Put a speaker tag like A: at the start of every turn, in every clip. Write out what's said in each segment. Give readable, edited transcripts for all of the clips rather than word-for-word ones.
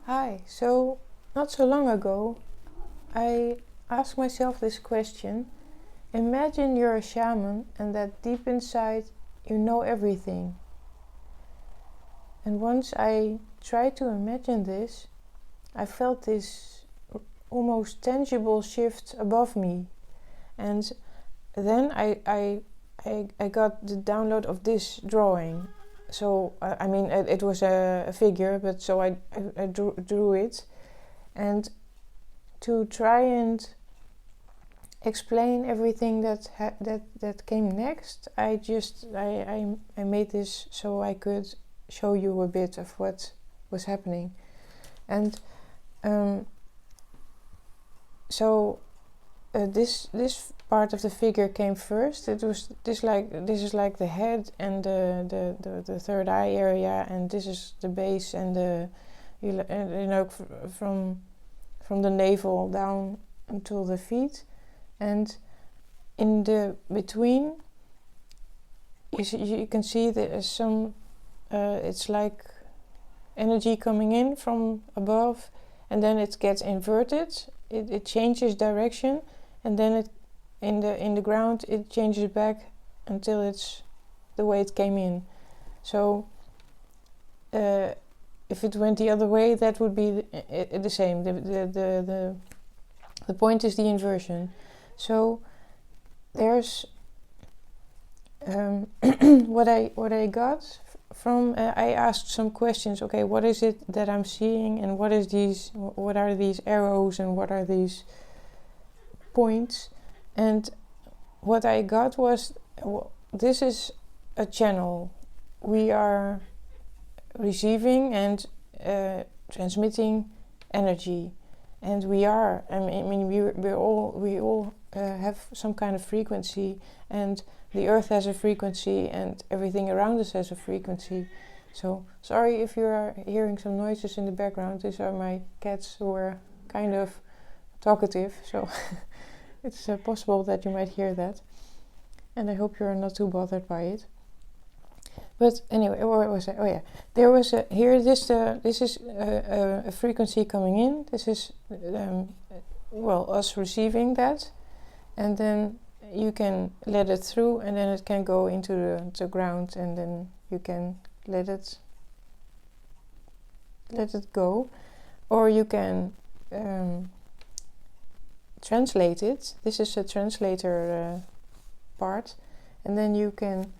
A: Hi, so not so long ago, I asked myself this question. Imagine you're a shaman and that deep inside you know everything. And once I tried to imagine this, I felt this almost tangible shift above me. And then I got the download of this drawing. So, it was a figure, but so I drew it. And to try and explain everything that came next, I made this so I could show you a bit of what was happening. And this part of the figure came first. It was this is like the head and the third eye area, and this is the base and from the navel down until the feet, and in the between you can see there's some it's like energy coming in from above, and then it gets inverted. It changes direction, and then it in the ground it changes back until it's the way it came in. So if it went the other way, that would be the same. The point is the inversion. So there's what I got from I asked some questions. Okay, what is it that I'm seeing, and what are these arrows, and what are these points? And what I got was, this is a channel. We are receiving and transmitting energy, and we all have some kind of frequency, and the earth has a frequency, and everything around us has a frequency. So sorry if you are hearing some noises in the background. These are my cats who are kind of talkative, so it's possible that you might hear that, and I hope you're not too bothered by it. But anyway, what was I? Oh yeah, there was this is a frequency coming in. This is us receiving that, and then you can let it through, and then it can go into the ground, and then you can let it go, or you can translate it. This is a translator part, and then you can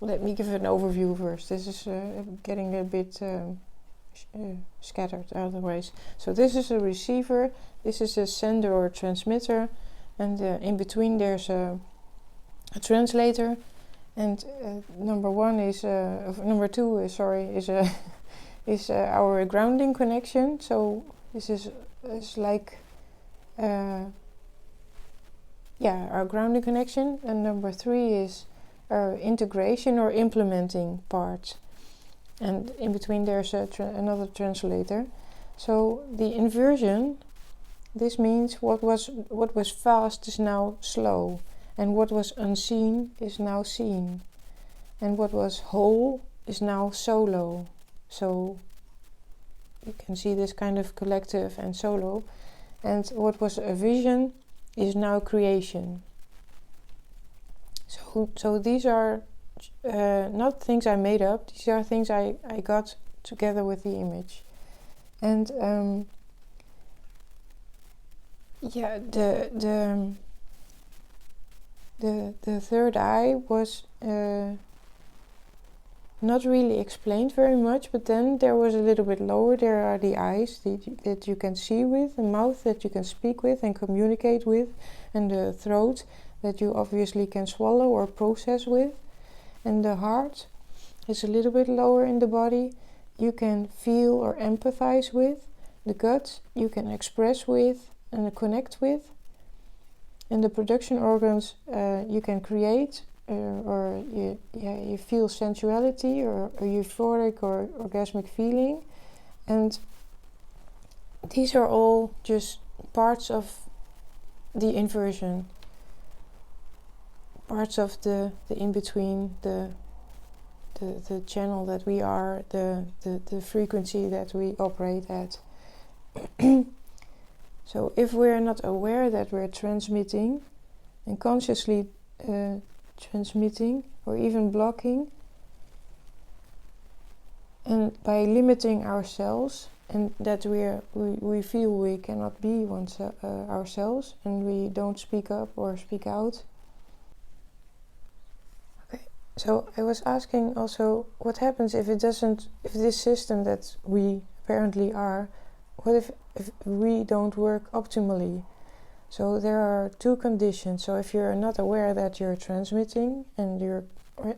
A: let me give an overview first. This is getting a bit scattered otherwise. So this is a receiver, this is a sender or transmitter, and in between there's a translator, and number two is our grounding connection. So this is like our grounding connection, and number three is our integration or implementing part, and in between there's another translator. So the inversion, this means what was fast is now slow, and what was unseen is now seen, and what was whole is now solo. So you can see this kind of collective and solo, and what was a vision is now creation. So these are not things I made up. These are things I got together with the image. And the third eye was not really explained very much, but then there was a little bit lower. There are the eyes that you can see with, the mouth that you can speak with and communicate with, and the throat that you obviously can swallow or process with, and the heart is a little bit lower in the body. You can feel or empathize with. The gut you can express with and connect with, and the production organs you can create, or you feel sensuality or euphoric or orgasmic feeling, and these are all just parts of the inversion, parts of the in-between, the the channel that we are, the frequency that we operate at. So if we're not aware that we're transmitting and consciously transmitting or even blocking, and by limiting ourselves, and that we feel we cannot be ourselves, and we don't speak up or speak out. Okay, so I was asking also, what happens if this system that we apparently are, what if we don't work optimally? So there are two conditions. So if you're not aware that you're transmitting and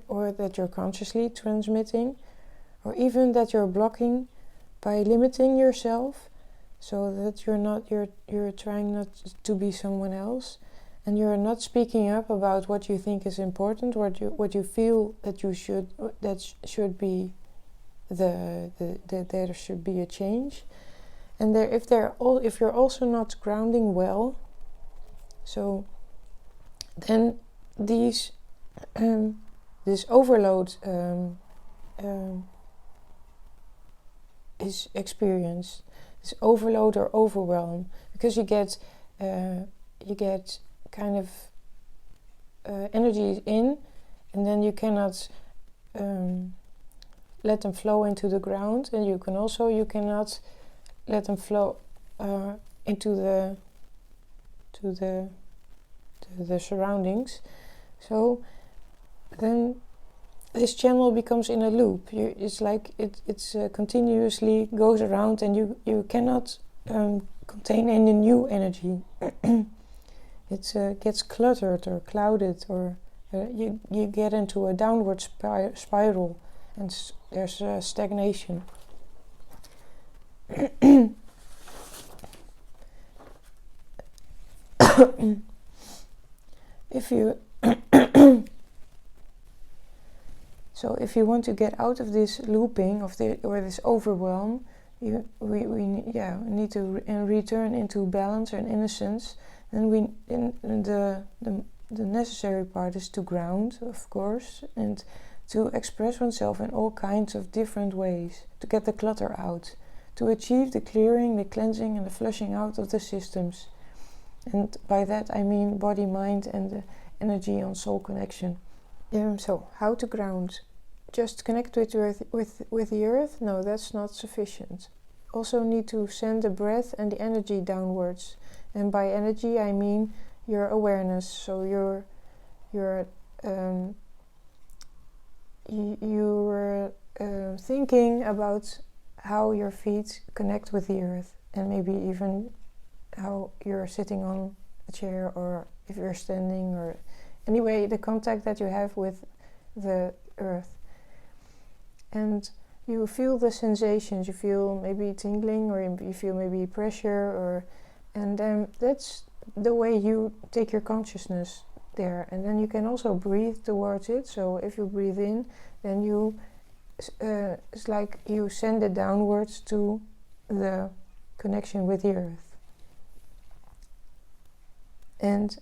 A: or that you're consciously transmitting, or even that you're blocking by limiting yourself, so that you're trying not to be someone else, and you're not speaking up about what you think is important, what you feel that should be that there should be a change. And if you're also not grounding well, so then this overload is experienced. This overload or overwhelm, because you get kind of energy in, and then you cannot let them flow into the ground, and you cannot let them flow into the surroundings. So then this channel becomes in a loop. It's like it's continuously goes around, and you cannot contain any new energy. It gets cluttered or clouded, or you get into a downward spiral, and there's stagnation. So if you want to get out of this looping or this overwhelm, we need to return into balance and innocence. And the necessary part is to ground, of course, and to express oneself in all kinds of different ways, to get the clutter out, to achieve the clearing, the cleansing, and the flushing out of the systems. And by that I mean body, mind, and the energy on soul connection. So how to ground? Just connect with the earth? No, that's not sufficient. Also need to send the breath and the energy downwards. And by energy I mean your awareness. So you're thinking about how your feet connect with the earth, and maybe even how you're sitting on a chair, or if you're standing, or anyway, the contact that you have with the earth. And you feel the sensations, you feel maybe tingling, or you feel maybe pressure, and then that's the way you take your consciousness there. And then you can also breathe towards it. So if you breathe in, then it's like you send it downwards to the connection with the earth. And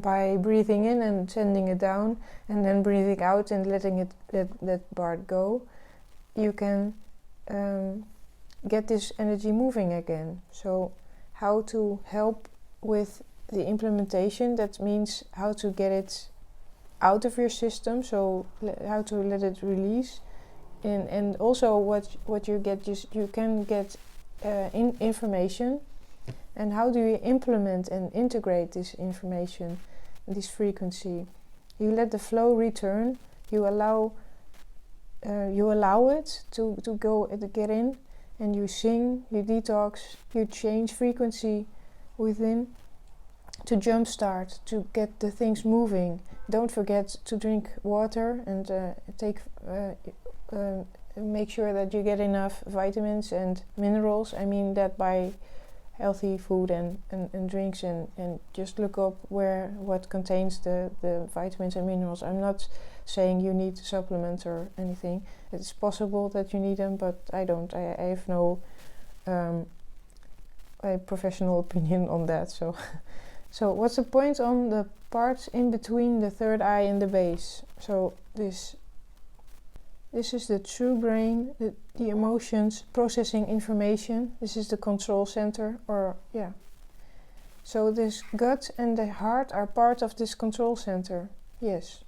A: by breathing in and sending it down, and then breathing out and letting that part go, you can get this energy moving again. So how to help with the implementation, that means how to get it out of your system, so how to let it release, and also what you get, you can get information. And how do you implement and integrate this information, this frequency? You let the flow return. You allow it to go and to get in, and you sing, you detox, you change frequency within to jumpstart, to get the things moving. Don't forget to drink water, and make sure that you get enough vitamins and minerals. I mean that by healthy food and drinks, and just look up what contains the vitamins and minerals. I'm not saying you need supplements or anything. It's possible that you need them, but I don't. I have no professional opinion on that. So what's the point on the parts in between the third eye and the base? So this This is the true brain, the emotions processing information. This is the control center, So this gut and the heart are part of this control center. Yes.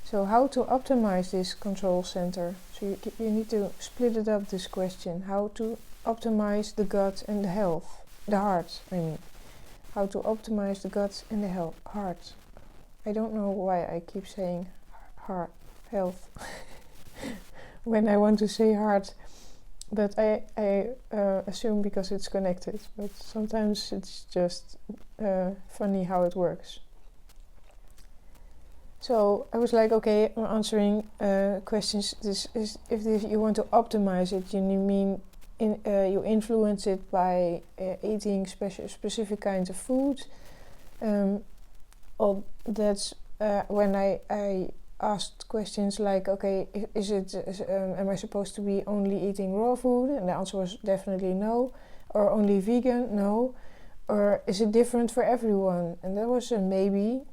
A: So how to optimize this control center? So you need to split it up, this question. How to optimize the gut and the heart, I mean. How to optimize the gut and the heart. I don't know why I keep saying health when I want to say heart, but I assume because it's connected, but sometimes it's just funny how it works. So I was like, okay, I'm answering questions. If you want to optimize it, you mean you influence it by eating specific kinds of food. Or that's when I asked questions like, okay, am I supposed to be only eating raw food? And the answer was definitely no. Or only vegan? No. Or is it different for everyone? And that was a maybe.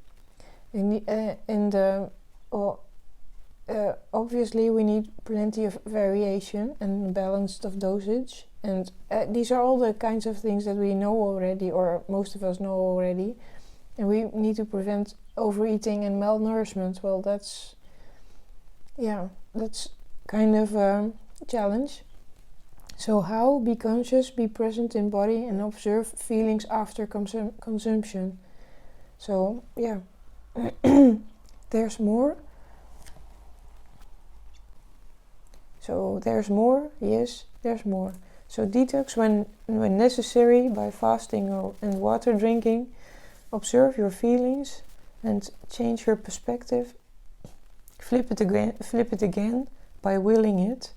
A: Obviously we need plenty of variation and balanced of dosage, and these are all the kinds of things that we know already, or most of us know already, and we need to prevent overeating and malnourishment. Well, that's kind of a challenge. So how be conscious, be present in body, and observe feelings after consumption. So there's more. So there's more, yes, there's more. So detox when necessary by fasting and water drinking. Observe your feelings and change your perspective. Flip it again by willing it.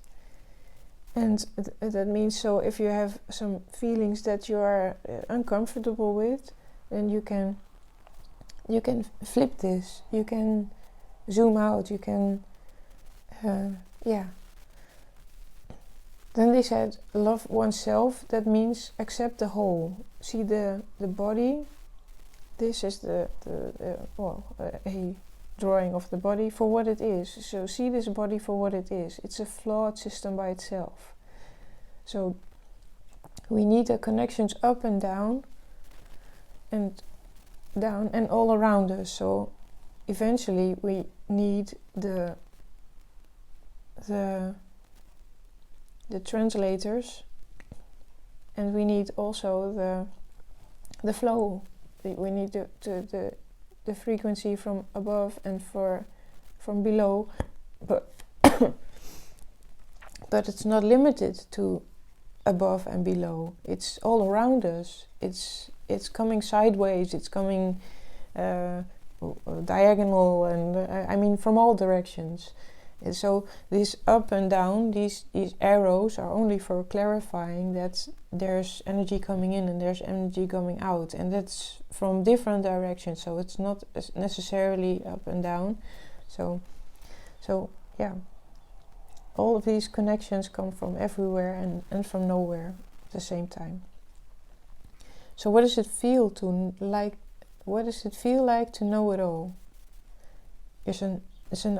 A: And that means, so if you have some feelings that you are uncomfortable with, then you can flip this. You can zoom out. You can, Then they said, love oneself. That means accept the whole. See the body. This is a drawing of the body for what it is. So see this body for what it is. It's a flawed system by itself. So we need the connections up and down and all around us. So eventually we need the translators, and we need also the flow. We need the frequency from above and from below, but but it's not limited to above and below. It's all around us. It's coming sideways. It's coming diagonal, and I mean from all directions. And so this up and down, these arrows are only for clarifying that there's energy coming in and there's energy coming out, and that's from different directions. So it's not necessarily up and down. So all of these connections come from everywhere and from nowhere at the same time. So what does it feel like? What does it feel like to know it all? It's an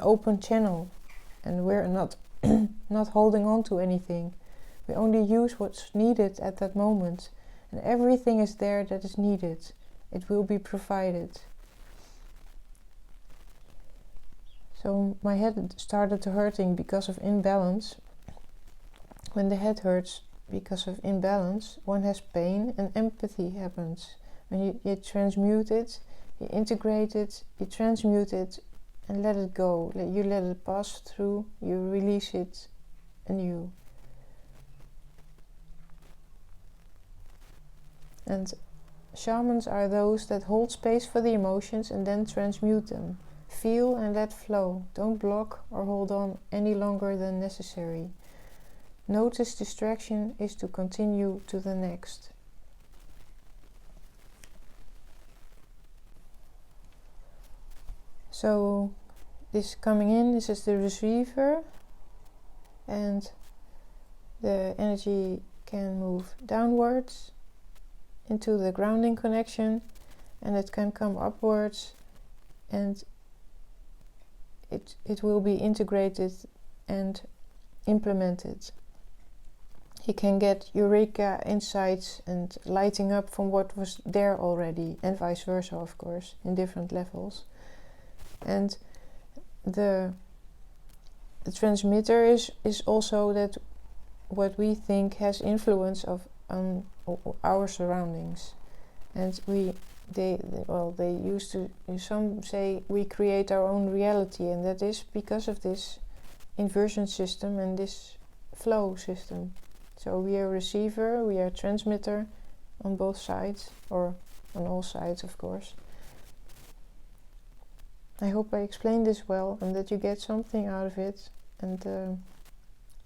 A: open channel. And we're not holding on to anything. We only use what's needed at that moment. And everything is there that is needed. It will be provided. So my head started hurting because of imbalance. When the head hurts because of imbalance, one has pain and empathy happens. When you transmute it, you integrate it, you transmute it, and let it go. You let it pass through, you release it anew. And shamans are those that hold space for the emotions and then transmute them. Feel and let flow. Don't block or hold on any longer than necessary. Notice distraction is to continue to the next. So this coming in, this is the receiver, and the energy can move downwards into the grounding connection, and it can come upwards, and it will be integrated and implemented. He can get eureka insights and lighting up from what was there already, and vice versa, of course, in different levels. And the transmitter is also that what we think has influence of our surroundings. And they used to, some say we create our own reality, and that is because of this inversion system and this flow system. So we are receiver, we are transmitter on both sides, or on all sides, of course. I hope I explained this well and that you get something out of it. And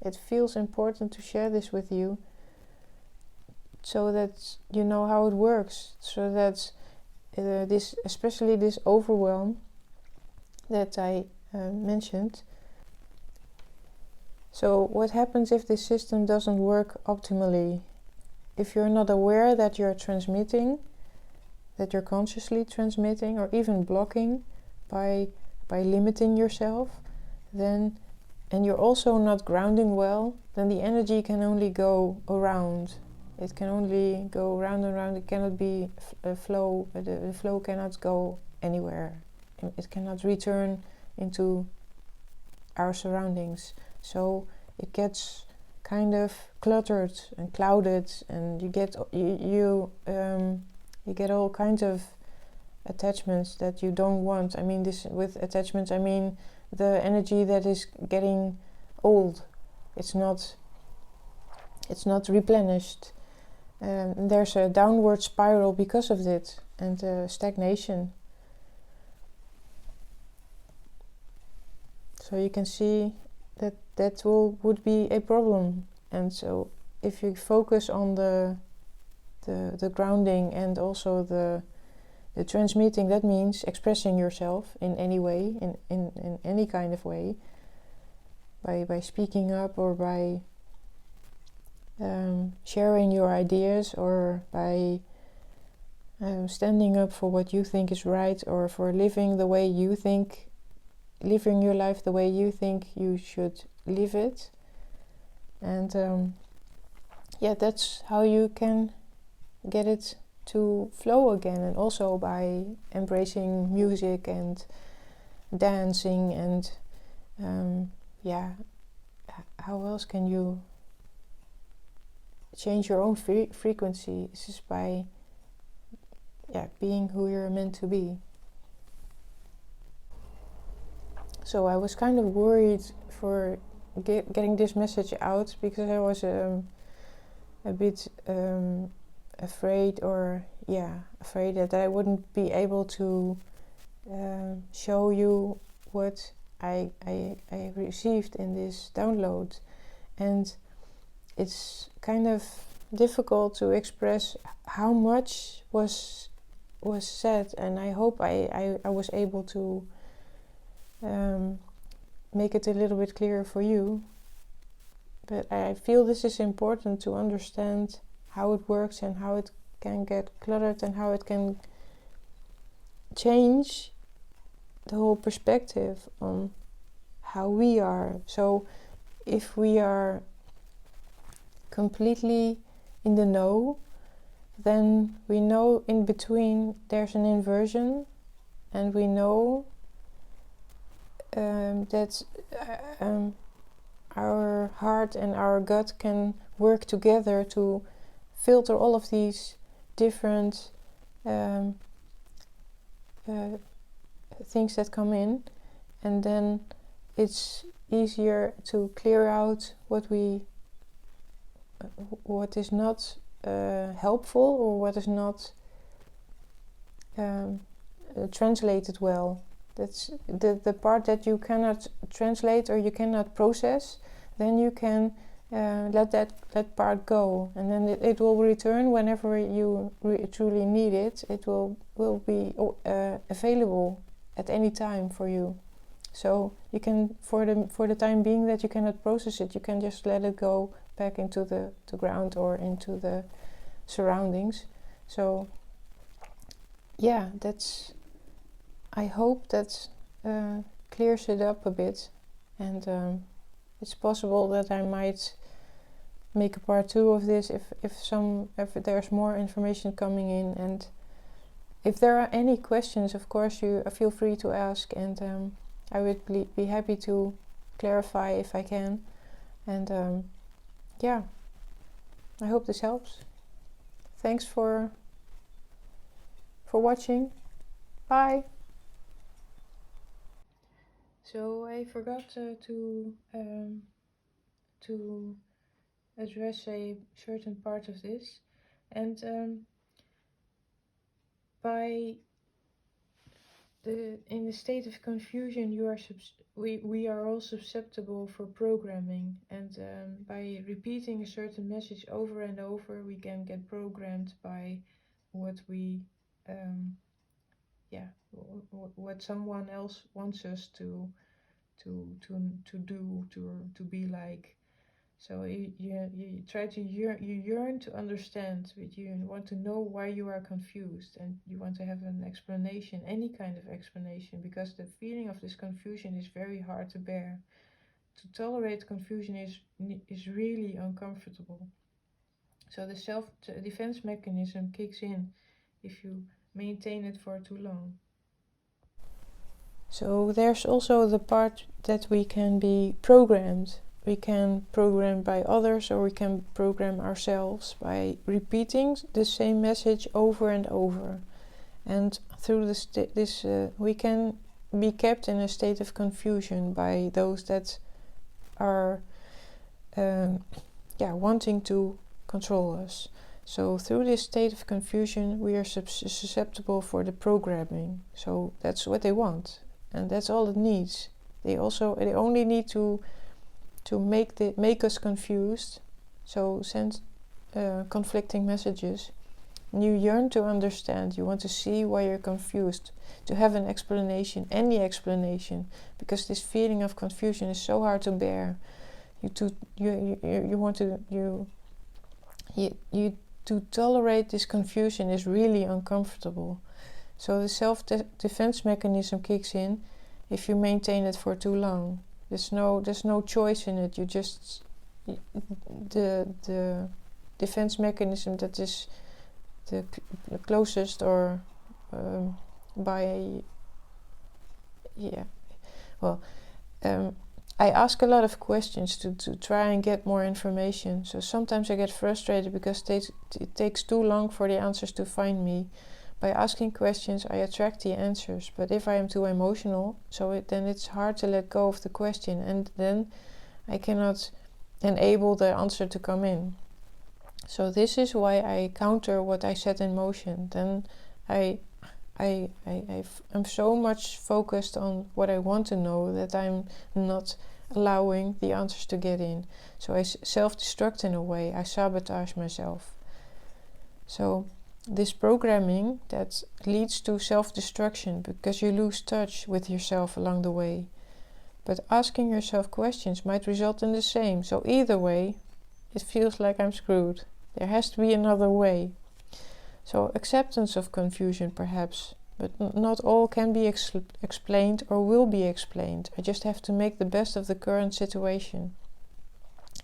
A: it feels important to share this with you, so that you know how it works, so that especially this overwhelm that I mentioned. So what happens if this system doesn't work optimally? If you're not aware that you're transmitting, that you're consciously transmitting, or even blocking by limiting yourself, then, and you're also not grounding well, then the energy can only go around. It can only go round and round. It cannot be a flow. The flow cannot go anywhere. It cannot return into our surroundings. So it gets kind of cluttered and clouded, and you get all kinds of attachments that you don't want. I mean, this with attachments, I mean the energy that is getting old. It's not replenished. There's a downward spiral because of it, and stagnation. So you can see that would be a problem. And so if you focus on the grounding and also the transmitting, that means expressing yourself in any way, in any kind of way, by speaking up, or by sharing your ideas, or by standing up for what you think is right, or for living your life the way you think you should live it. And that's how you can get it to flow again. And also by embracing music and dancing, and how else can you change your own frequency? This is by being who you're meant to be. So I was kind of worried for getting this message out, because I was a bit afraid that I wouldn't be able to show you what I received in this download. And it's kind of difficult to express how much was said, and I hope I was able to make it a little bit clearer for you. But I feel this is important to understand how it works, and how it can get cluttered, and how it can change the whole perspective on how we are. So if we are completely in the know, then we know in between there's an inversion, and we know that our heart and our gut can work together to filter all of these different things that come in, and then it's easier to clear out what is not helpful, or what is not translated well. That's the part that you cannot translate or you cannot process. Then you can let that part go, and then it will return whenever you truly need it. It will be available at any time for you. So you can, for the time being that you cannot process it, you can just let it go back into the ground or into the surroundings. So yeah, I hope that's clears it up a bit, and it's possible that I might make a part 2 of this if there's more information coming in. And if there are any questions, of course, you feel free to ask, and I would be happy to clarify if I can. And yeah, I hope this helps. Thanks for watching. Bye. So I forgot to address a certain part of this, and in the state of confusion, we are all susceptible for programming, and by repeating a certain message over and over, we can get programmed by what we what someone else wants us to do, to be like. So you try to yearn to understand, but you want to know why you are confused, and you want to have an explanation, any kind of explanation, because the feeling of this confusion is very hard to bear. To tolerate confusion is really uncomfortable. So the self-defense mechanism kicks in if you maintain it for too long. So there's also the part that we can be programmed. We can program by others, or we can program ourselves by repeating the same message over and over. And through this we can be kept in a state of confusion by those that are wanting to control us. So through this state of confusion, we are susceptible for the programming. So that's what they want, and that's all it needs. They only need to make us confused, so send conflicting messages. You yearn to understand, you want to see why you're confused, to have an explanation, any explanation, because this feeling of confusion is so hard to bear. To tolerate this confusion is really uncomfortable. So the self-defense mechanism kicks in if you maintain it for too long. There's no choice in it. You just the defense mechanism that is the closest, or I ask a lot of questions to try and get more information. So sometimes I get frustrated because it takes too long for the answers to find me. By asking questions, I attract the answers. But if I am too emotional, then it's hard to let go of the question, and then I cannot enable the answer to come in. So this is why I counter what I set in motion. Then I'm so much focused on what I want to know that I'm not allowing the answers to get in. So I self-destruct in a way. I sabotage myself. So this programming that leads to self-destruction, because you lose touch with yourself along the way. But asking yourself questions might result in the same. So either way, it feels like I'm screwed. There has to be another way. So acceptance of confusion perhaps, but not all can be explained or will be explained. I just have to make the best of the current situation.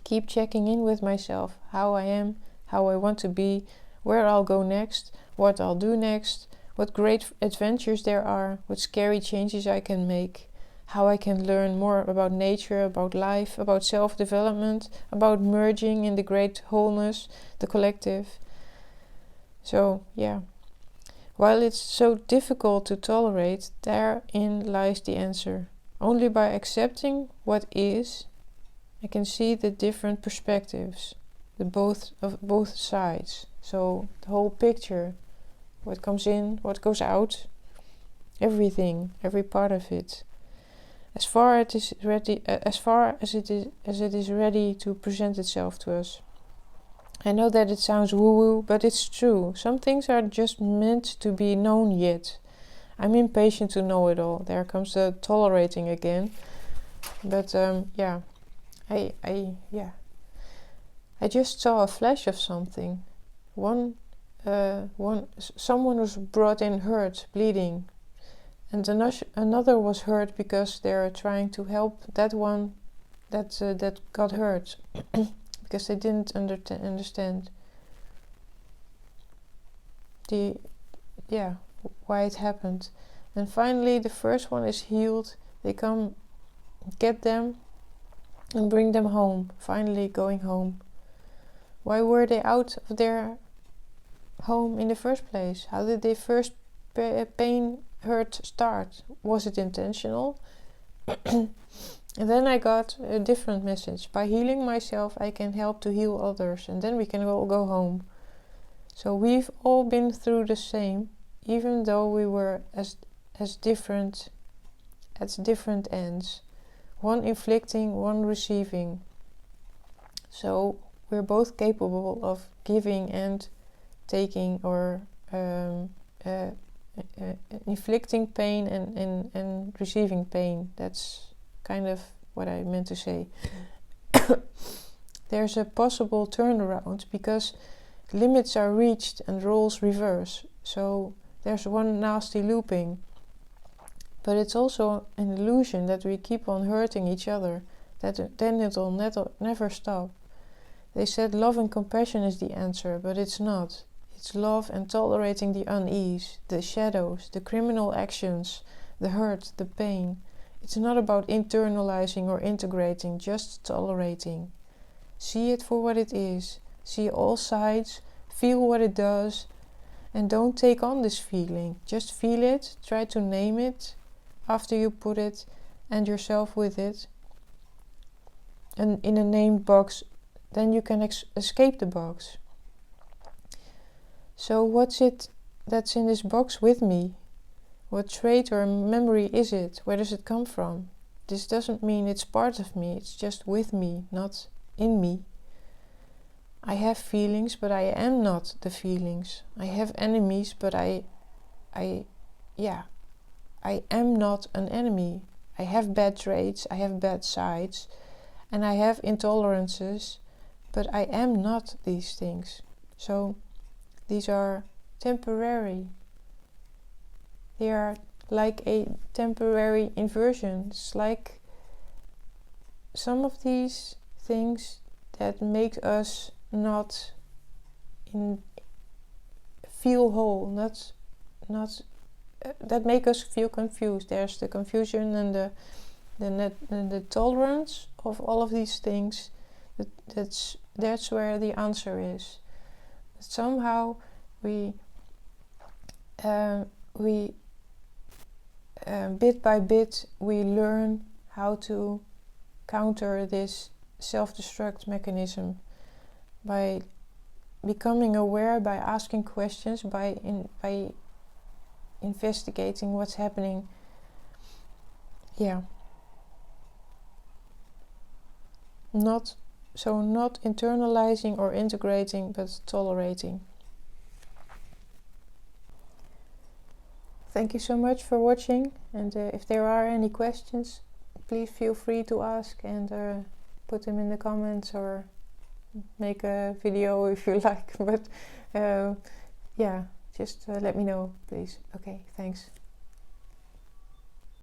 A: Keep checking in with myself, how I am, how I want to be, where I'll go next, what I'll do next, what great adventures there are, what scary changes I can make, how I can learn more about nature, about life, about self-development, about merging in the great wholeness, the collective. So, yeah. While it's so difficult to tolerate, therein lies the answer. Only by accepting what is, I can see the different perspectives, of both sides. So the whole picture, what comes in, what goes out, everything, every part of it. As far as it is ready to present itself to us. I know that it sounds woo-woo, but it's true. Some things are just meant to be known yet. I'm impatient to know it all. There comes the tolerating again. But I just saw a flash of something. Someone was brought in hurt, bleeding. And another was hurt because they're trying to help that one that got hurt because they didn't understand the why it happened. And finally the first one is healed. They come get them and bring them home, finally going home. Why were they out of their home in the first place? How did their first pain hurt start? Was it intentional? And then I got a different message. By healing myself, I can help to heal others, and then we can all go home. So we've all been through the same, even though we were as different at different ends. One inflicting, one receiving. So we're both capable of giving and taking, or inflicting pain and receiving pain. That's kind of what I meant to say. There's a possible turnaround because limits are reached and roles reverse. So there's one nasty looping. But it's also an illusion that we keep on hurting each other, that then it'll never stop. They said love and compassion is the answer, but it's not. It's love and tolerating the unease, the shadows, the criminal actions, the hurt, the pain. It's not about internalizing or integrating, just tolerating. See it for what it is. See all sides, feel what it does, and don't take on this feeling. Just feel it, try to name it after you put it and yourself with it. And in a named box, then you can escape the box. So what's it that's in this box with me? What trait or memory is it? Where does it come from? This doesn't mean it's part of me, it's just with me, not in me. I have feelings, but I am not the feelings. I have enemies, but I am not an enemy. I have bad traits, I have bad sides, and I have intolerances, but I am not these things. So these are temporary. They are like a temporary inversion. It's like some of these things that make us not feel whole, not that make us feel confused. There's the confusion and the tolerance of all of these things. That's where the answer is. Somehow we bit by bit we learn how to counter this self-destruct mechanism by becoming aware, by asking questions, by investigating what's happening. Not internalizing or integrating, but tolerating. Thank you so much for watching, and if there are any questions, please feel free to ask and put them in the comments or make a video if you like, but just let me know, please. Okay, thanks.